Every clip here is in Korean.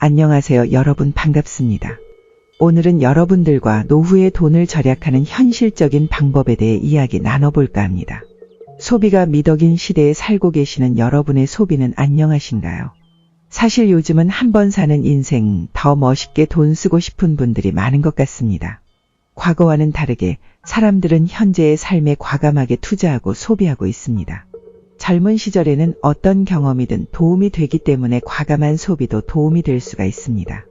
안녕하세요. 여러분 반갑습니다. 오늘은 여러분들과 노후의 돈을 절약하는 현실적인 방법에 대해 이야기 나눠볼까 합니다. 소비가 미덕인 시대에 살고 계시는 여러분의 소비는 안녕하신가요? 사실 요즘은 한 번 사는 인생 더 멋있게 돈 쓰고 싶은 분들이 많은 것 같습니다. 과거와는 다르게 사람들은 현재의 삶에 과감하게 투자하고 소비하고 있습니다. 젊은 시절에는 어떤 경험이든 도움이 되기 때문에 과감한 소비도 도움이 될 수가 있습니다.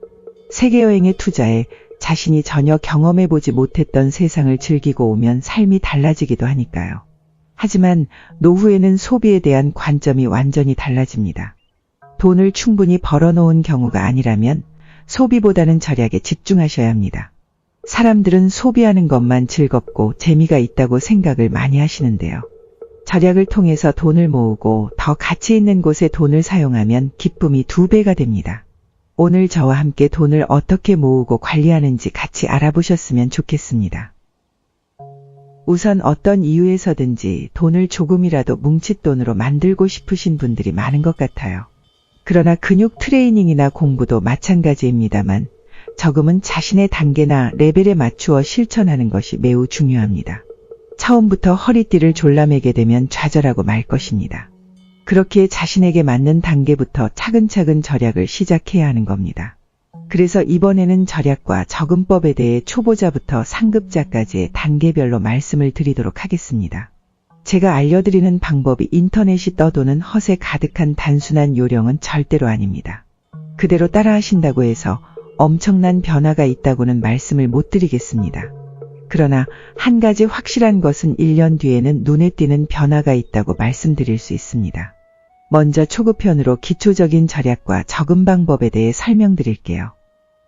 세계여행에 투자해 자신이 전혀 경험해보지 못했던 세상을 즐기고 오면 삶이 달라지기도 하니까요. 하지만 노후에는 소비에 대한 관점이 완전히 달라집니다. 돈을 충분히 벌어놓은 경우가 아니라면 소비보다는 절약에 집중하셔야 합니다. 사람들은 소비하는 것만 즐겁고 재미가 있다고 생각을 많이 하시는데요. 절약을 통해서 돈을 모으고 더 가치 있는 곳에 돈을 사용하면 기쁨이 2배가 됩니다. 오늘 저와 함께 돈을 어떻게 모으고 관리하는지 같이 알아보셨으면 좋겠습니다. 우선 어떤 이유에서든지 돈을 조금이라도 뭉칫돈으로 만들고 싶으신 분들이 많은 것 같아요. 그러나 근육 트레이닝이나 공부도 마찬가지입니다만 저금은 자신의 단계나 레벨에 맞추어 실천하는 것이 매우 중요합니다. 처음부터 허리띠를 졸라매게 되면 좌절하고 말 것입니다. 그렇기에 자신에게 맞는 단계부터 차근차근 절약을 시작해야 하는 겁니다. 그래서 이번에는 절약과 저금법에 대해 초보자부터 상급자까지의 단계별로 말씀을 드리도록 하겠습니다. 제가 알려드리는 방법이 인터넷이 떠도는 허세 가득한 단순한 요령은 절대로 아닙니다. 그대로 따라하신다고 해서 엄청난 변화가 있다고는 말씀을 못 드리겠습니다. 그러나 한 가지 확실한 것은 1년 뒤에는 눈에 띄는 변화가 있다고 말씀드릴 수 있습니다. 먼저 초급편으로 기초적인 절약과 저금 방법에 대해 설명드릴게요.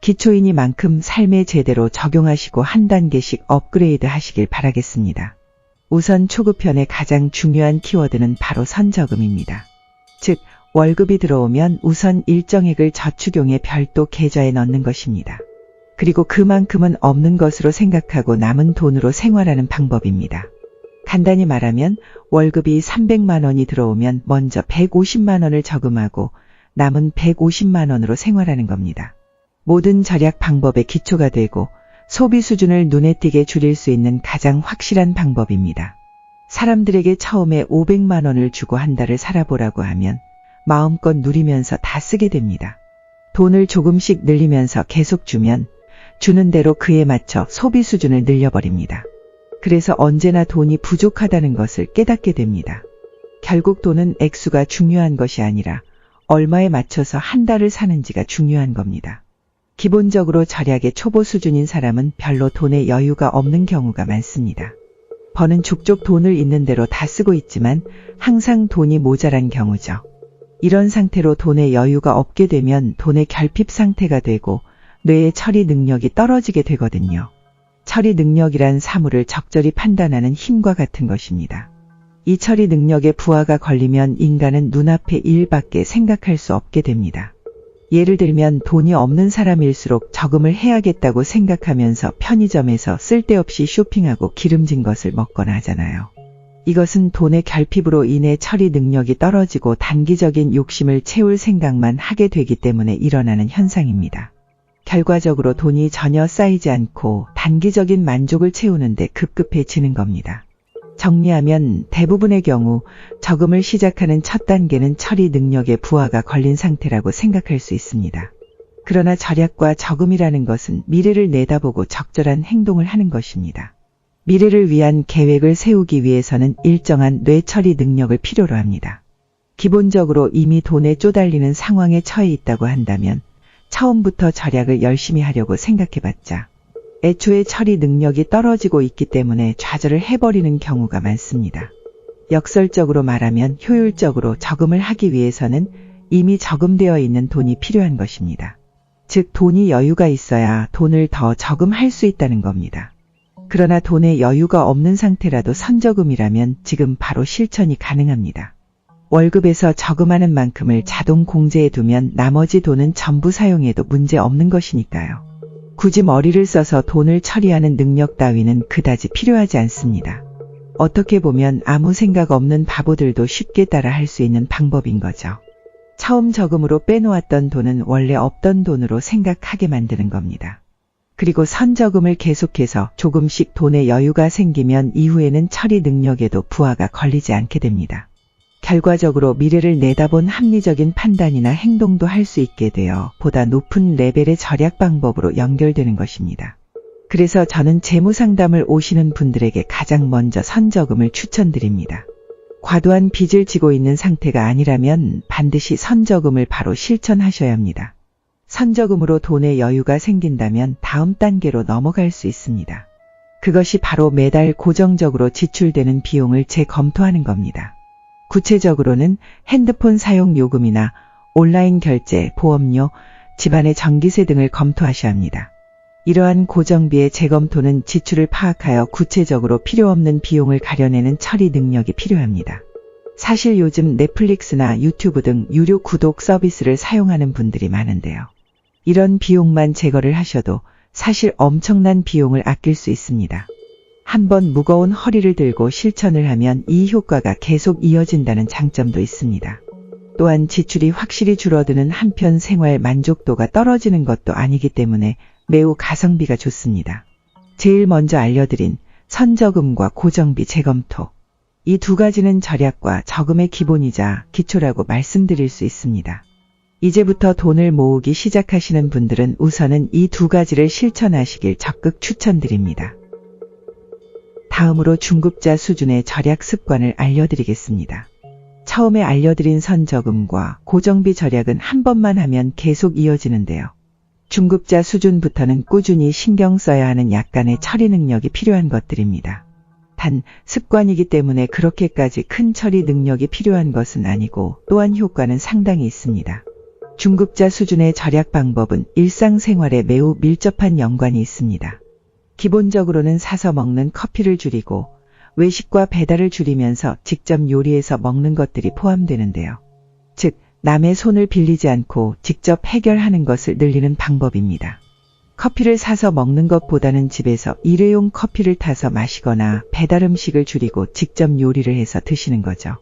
기초이니만큼 삶에 제대로 적용하시고 한 단계씩 업그레이드 하시길 바라겠습니다. 우선 초급편의 가장 중요한 키워드는 바로 선저금입니다. 즉, 월급이 들어오면 우선 일정액을 저축용의 별도 계좌에 넣는 것입니다. 그리고 그만큼은 없는 것으로 생각하고 남은 돈으로 생활하는 방법입니다. 간단히 말하면 월급이 300만 원이 들어오면 먼저 150만 원을 저금하고 남은 150만 원으로 생활하는 겁니다. 모든 절약 방법의 기초가 되고 소비 수준을 눈에 띄게 줄일 수 있는 가장 확실한 방법입니다. 사람들에게 처음에 500만 원을 주고 한 달을 살아보라고 하면 마음껏 누리면서 다 쓰게 됩니다. 돈을 조금씩 늘리면서 계속 주면 주는 대로 그에 맞춰 소비 수준을 늘려버립니다. 그래서 언제나 돈이 부족하다는 것을 깨닫게 됩니다. 결국 돈은 액수가 중요한 것이 아니라 얼마에 맞춰서 한 달을 사는지가 중요한 겁니다. 기본적으로 절약의 초보 수준인 사람은 별로 돈에 여유가 없는 경우가 많습니다. 버는 족족 돈을 있는 대로 다 쓰고 있지만 항상 돈이 모자란 경우죠. 이런 상태로 돈에 여유가 없게 되면 돈의 결핍 상태가 되고 뇌의 처리 능력이 떨어지게 되거든요. 처리 능력이란 사물을 적절히 판단하는 힘과 같은 것입니다. 이 처리 능력에 부하가 걸리면 인간은 눈앞의 일밖에 생각할 수 없게 됩니다. 예를 들면 돈이 없는 사람일수록 저금을 해야겠다고 생각하면서 편의점에서 쓸데없이 쇼핑하고 기름진 것을 먹거나 하잖아요. 이것은 돈의 결핍으로 인해 처리 능력이 떨어지고 단기적인 욕심을 채울 생각만 하게 되기 때문에 일어나는 현상입니다. 결과적으로 돈이 전혀 쌓이지 않고 단기적인 만족을 채우는데 급급해지는 겁니다. 정리하면 대부분의 경우 저금을 시작하는 첫 단계는 처리 능력에 부하가 걸린 상태라고 생각할 수 있습니다. 그러나 절약과 저금이라는 것은 미래를 내다보고 적절한 행동을 하는 것입니다. 미래를 위한 계획을 세우기 위해서는 일정한 뇌 처리 능력을 필요로 합니다. 기본적으로 이미 돈에 쪼달리는 상황에 처해 있다고 한다면 처음부터 절약을 열심히 하려고 생각해봤자 애초에 처리 능력이 떨어지고 있기 때문에 좌절을 해버리는 경우가 많습니다. 역설적으로 말하면 효율적으로 저금을 하기 위해서는 이미 저금되어 있는 돈이 필요한 것입니다. 즉 돈이 여유가 있어야 돈을 더 저금할 수 있다는 겁니다. 그러나 돈에 여유가 없는 상태라도 선저금이라면 지금 바로 실천이 가능합니다. 월급에서 저금하는 만큼을 자동 공제해 두면 나머지 돈은 전부 사용해도 문제 없는 것이니까요. 굳이 머리를 써서 돈을 처리하는 능력 따위는 그다지 필요하지 않습니다. 어떻게 보면 아무 생각 없는 바보들도 쉽게 따라 할 수 있는 방법인 거죠. 처음 저금으로 빼놓았던 돈은 원래 없던 돈으로 생각하게 만드는 겁니다. 그리고 선저금을 계속해서 조금씩 돈의 여유가 생기면 이후에는 처리 능력에도 부하가 걸리지 않게 됩니다. 결과적으로 미래를 내다본 합리적인 판단이나 행동도 할 수 있게 되어 보다 높은 레벨의 절약 방법으로 연결되는 것입니다. 그래서 저는 재무상담을 오시는 분들에게 가장 먼저 선저금을 추천드립니다. 과도한 빚을 지고 있는 상태가 아니라면 반드시 선저금을 바로 실천하셔야 합니다. 선저금으로 돈의 여유가 생긴다면 다음 단계로 넘어갈 수 있습니다. 그것이 바로 매달 고정적으로 지출되는 비용을 재검토하는 겁니다. 구체적으로는 핸드폰 사용 요금이나 온라인 결제, 보험료, 집안의 전기세 등을 검토하셔야 합니다. 이러한 고정비의 재검토는 지출을 파악하여 구체적으로 필요 없는 비용을 가려내는 처리 능력이 필요합니다. 사실 요즘 넷플릭스나 유튜브 등 유료 구독 서비스를 사용하는 분들이 많은데요. 이런 비용만 제거를 하셔도 사실 엄청난 비용을 아낄 수 있습니다. 한번 무거운 허리를 들고 실천을 하면 이 효과가 계속 이어진다는 장점도 있습니다. 또한 지출이 확실히 줄어드는 한편 생활 만족도가 떨어지는 것도 아니기 때문에 매우 가성비가 좋습니다. 제일 먼저 알려드린 선저금과 고정비 재검토. 이 두 가지는 절약과 저금의 기본이자 기초라고 말씀드릴 수 있습니다. 이제부터 돈을 모으기 시작하시는 분들은 우선은 이 두 가지를 실천하시길 적극 추천드립니다. 다음으로 중급자 수준의 절약 습관을 알려드리겠습니다. 처음에 알려드린 선저금과 고정비 절약은 한 번만 하면 계속 이어지는데요. 중급자 수준부터는 꾸준히 신경 써야 하는 약간의 처리 능력이 필요한 것들입니다. 단, 습관이기 때문에 그렇게까지 큰 처리 능력이 필요한 것은 아니고 또한 효과는 상당히 있습니다. 중급자 수준의 절약 방법은 일상생활에 매우 밀접한 연관이 있습니다. 기본적으로는 사서 먹는 커피를 줄이고 외식과 배달을 줄이면서 직접 요리해서 먹는 것들이 포함되는데요. 즉, 남의 손을 빌리지 않고 직접 해결하는 것을 늘리는 방법입니다. 커피를 사서 먹는 것보다는 집에서 일회용 커피를 타서 마시거나 배달 음식을 줄이고 직접 요리를 해서 드시는 거죠.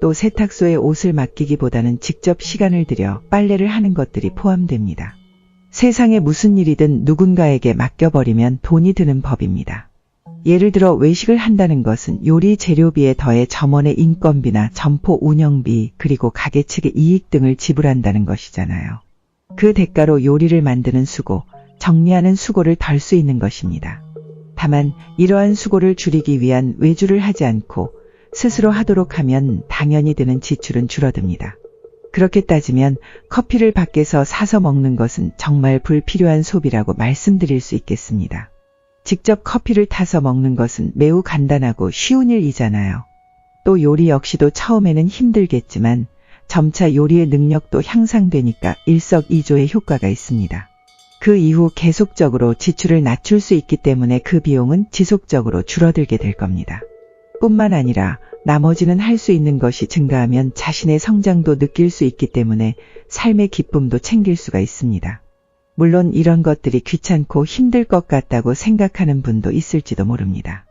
또 세탁소에 옷을 맡기기보다는 직접 시간을 들여 빨래를 하는 것들이 포함됩니다. 세상에 무슨 일이든 누군가에게 맡겨버리면 돈이 드는 법입니다. 예를 들어 외식을 한다는 것은 요리 재료비에 더해 점원의 인건비나 점포 운영비 그리고 가게 측의 이익 등을 지불한다는 것이잖아요. 그 대가로 요리를 만드는 수고, 정리하는 수고를 덜 수 있는 것입니다. 다만 이러한 수고를 줄이기 위한 외주를 하지 않고 스스로 하도록 하면 당연히 드는 지출은 줄어듭니다. 그렇게 따지면 커피를 밖에서 사서 먹는 것은 정말 불필요한 소비라고 말씀드릴 수 있겠습니다. 직접 커피를 타서 먹는 것은 매우 간단하고 쉬운 일이잖아요. 또 요리 역시도 처음에는 힘들겠지만 점차 요리의 능력도 향상되니까 일석이조의 효과가 있습니다. 그 이후 계속적으로 지출을 낮출 수 있기 때문에 그 비용은 지속적으로 줄어들게 될 겁니다. 뿐만 아니라 나머지는 할 수 있는 것이 증가하면 자신의 성장도 느낄 수 있기 때문에 삶의 기쁨도 챙길 수가 있습니다. 물론 이런 것들이 귀찮고 힘들 것 같다고 생각하는 분도 있을지도 모릅니다.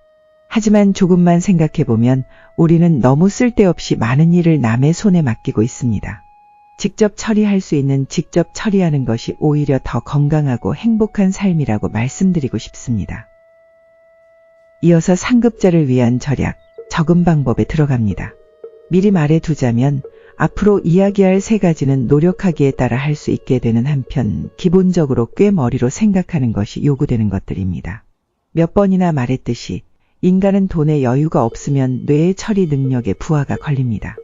하지만 조금만 생각해보면 우리는 너무 쓸데없이 많은 일을 남의 손에 맡기고 있습니다. 직접 처리할 수 있는 직접 처리하는 것이 오히려 더 건강하고 행복한 삶이라고 말씀드리고 싶습니다. 이어서 상급자를 위한 절약, 저금 방법에 들어갑니다. 미리 말해두자면 앞으로 이야기할 세 가지는 노력하기에 따라 할 수 있게 되는 한편 기본적으로 꽤 머리로 생각하는 것이 요구되는 것들입니다. 몇 번이나 말했듯이 인간은 돈의 여유가 없으면 뇌의 처리 능력에 부하가 걸립니다.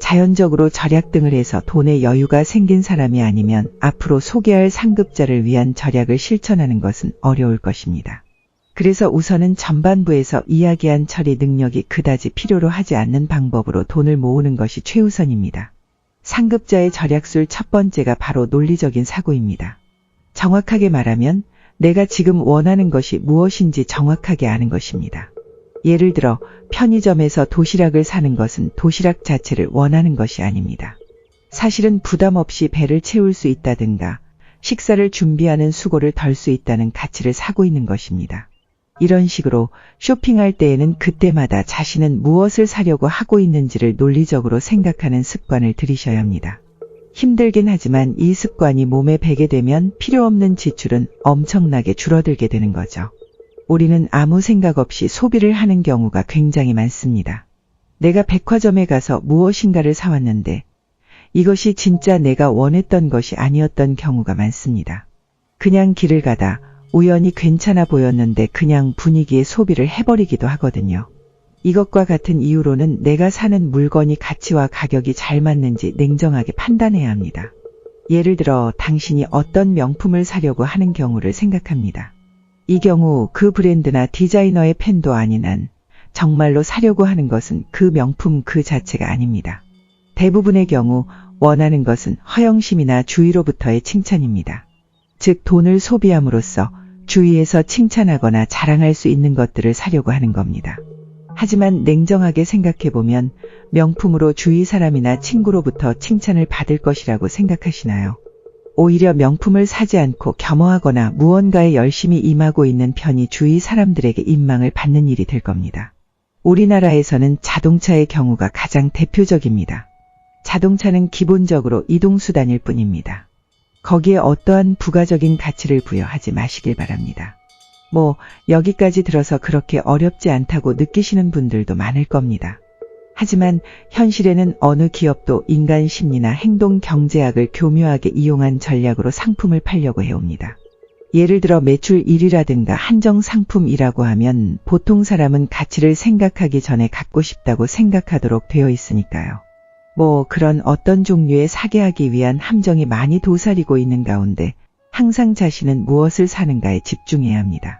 자연적으로 절약 등을 해서 돈의 여유가 생긴 사람이 아니면 앞으로 소개할 상급자를 위한 절약을 실천하는 것은 어려울 것입니다. 그래서 우선은 전반부에서 이야기한 처리 능력이 그다지 필요로 하지 않는 방법으로 돈을 모으는 것이 최우선입니다. 상급자의 절약술 첫 번째가 바로 논리적인 사고입니다. 정확하게 말하면 내가 지금 원하는 것이 무엇인지 정확하게 아는 것입니다. 예를 들어 편의점에서 도시락을 사는 것은 도시락 자체를 원하는 것이 아닙니다. 사실은 부담 없이 배를 채울 수 있다든가 식사를 준비하는 수고를 덜 수 있다는 가치를 사고 있는 것입니다. 이런 식으로 쇼핑할 때에는 그때마다 자신은 무엇을 사려고 하고 있는지를 논리적으로 생각하는 습관을 들이셔야 합니다. 힘들긴 하지만 이 습관이 몸에 배게 되면 필요 없는 지출은 엄청나게 줄어들게 되는 거죠. 우리는 아무 생각 없이 소비를 하는 경우가 굉장히 많습니다. 내가 백화점에 가서 무엇인가를 사왔는데 이것이 진짜 내가 원했던 것이 아니었던 경우가 많습니다. 그냥 길을 가다 우연히 괜찮아 보였는데 그냥 분위기에 소비를 해버리기도 하거든요. 이것과 같은 이유로는 내가 사는 물건이 가치와 가격이 잘 맞는지 냉정하게 판단해야 합니다. 예를 들어 당신이 어떤 명품을 사려고 하는 경우를 생각합니다. 이 경우 그 브랜드나 디자이너의 팬도 아닌 한 정말로 사려고 하는 것은 그 명품 그 자체가 아닙니다. 대부분의 경우 원하는 것은 허영심이나 주위로부터의 칭찬입니다. 즉 돈을 소비함으로써 주위에서 칭찬하거나 자랑할 수 있는 것들을 사려고 하는 겁니다. 하지만 냉정하게 생각해보면 명품으로 주위 사람이나 친구로부터 칭찬을 받을 것이라고 생각하시나요? 오히려 명품을 사지 않고 겸허하거나 무언가에 열심히 임하고 있는 편이 주위 사람들에게 인망을 받는 일이 될 겁니다. 우리나라에서는 자동차의 경우가 가장 대표적입니다. 자동차는 기본적으로 이동수단일 뿐입니다. 거기에 어떠한 부가적인 가치를 부여하지 마시길 바랍니다. 여기까지 들어서 그렇게 어렵지 않다고 느끼시는 분들도 많을 겁니다. 하지만 현실에는 어느 기업도 인간 심리나 행동 경제학을 교묘하게 이용한 전략으로 상품을 팔려고 해옵니다. 예를 들어 매출 1위라든가 한정 상품이라고 하면 보통 사람은 가치를 생각하기 전에 갖고 싶다고 생각하도록 되어 있으니까요. 그런 어떤 종류의 사게 하기 위한 함정이 많이 도사리고 있는 가운데 항상 자신은 무엇을 사는가에 집중해야 합니다.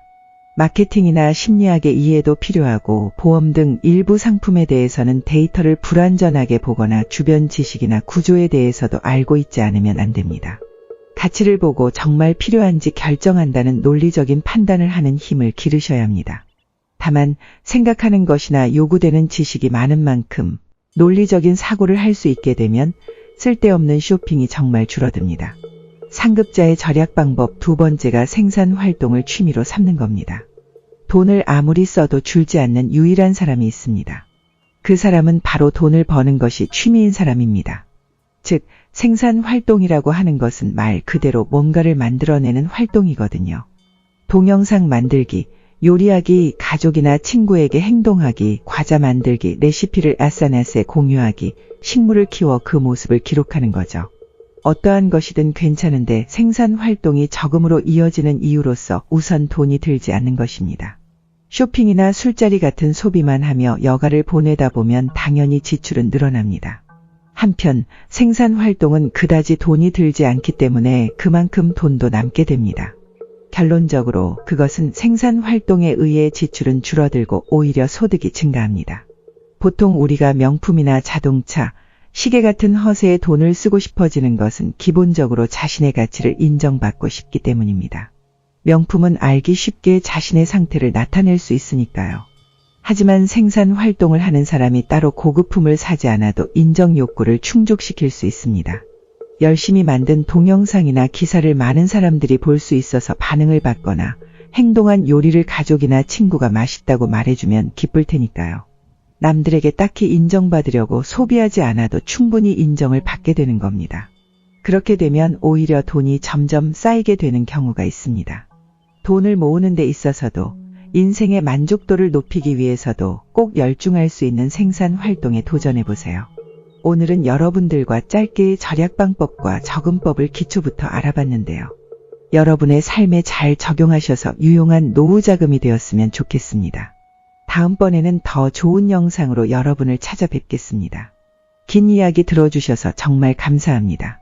마케팅이나 심리학의 이해도 필요하고 보험 등 일부 상품에 대해서는 데이터를 불완전하게 보거나 주변 지식이나 구조에 대해서도 알고 있지 않으면 안 됩니다. 가치를 보고 정말 필요한지 결정한다는 논리적인 판단을 하는 힘을 기르셔야 합니다. 다만 생각하는 것이나 요구되는 지식이 많은 만큼 논리적인 사고를 할 수 있게 되면 쓸데없는 쇼핑이 정말 줄어듭니다. 상급자의 절약 방법 두 번째가 생산 활동을 취미로 삼는 겁니다. 돈을 아무리 써도 줄지 않는 유일한 사람이 있습니다. 그 사람은 바로 돈을 버는 것이 취미인 사람입니다. 즉, 생산 활동이라고 하는 것은 말 그대로 뭔가를 만들어내는 활동이거든요. 동영상 만들기, 요리하기, 가족이나 친구에게 행동하기, 과자 만들기, 레시피를 아싸나세 공유하기, 식물을 키워 그 모습을 기록하는 거죠. 어떠한 것이든 괜찮은데 생산 활동이 적음으로 이어지는 이유로서 우선 돈이 들지 않는 것입니다. 쇼핑이나 술자리 같은 소비만 하며 여가를 보내다 보면 당연히 지출은 늘어납니다. 한편 생산 활동은 그다지 돈이 들지 않기 때문에 그만큼 돈도 남게 됩니다. 결론적으로 그것은 생산 활동에 의해 지출은 줄어들고 오히려 소득이 증가합니다. 보통 우리가 명품이나 자동차, 시계 같은 허세에 돈을 쓰고 싶어지는 것은 기본적으로 자신의 가치를 인정받고 싶기 때문입니다. 명품은 알기 쉽게 자신의 상태를 나타낼 수 있으니까요. 하지만 생산 활동을 하는 사람이 따로 고급품을 사지 않아도 인정 욕구를 충족시킬 수 있습니다. 열심히 만든 동영상이나 기사를 많은 사람들이 볼 수 있어서 반응을 받거나 행동한 요리를 가족이나 친구가 맛있다고 말해주면 기쁠 테니까요. 남들에게 딱히 인정받으려고 소비하지 않아도 충분히 인정을 받게 되는 겁니다. 그렇게 되면 오히려 돈이 점점 쌓이게 되는 경우가 있습니다. 돈을 모으는 데 있어서도 인생의 만족도를 높이기 위해서도 꼭 열중할 수 있는 생산 활동에 도전해보세요. 오늘은 여러분들과 짧게 절약 방법과 저금법을 기초부터 알아봤는데요. 여러분의 삶에 잘 적용하셔서 유용한 노후 자금이 되었으면 좋겠습니다. 다음번에는 더 좋은 영상으로 여러분을 찾아뵙겠습니다. 긴 이야기 들어주셔서 정말 감사합니다.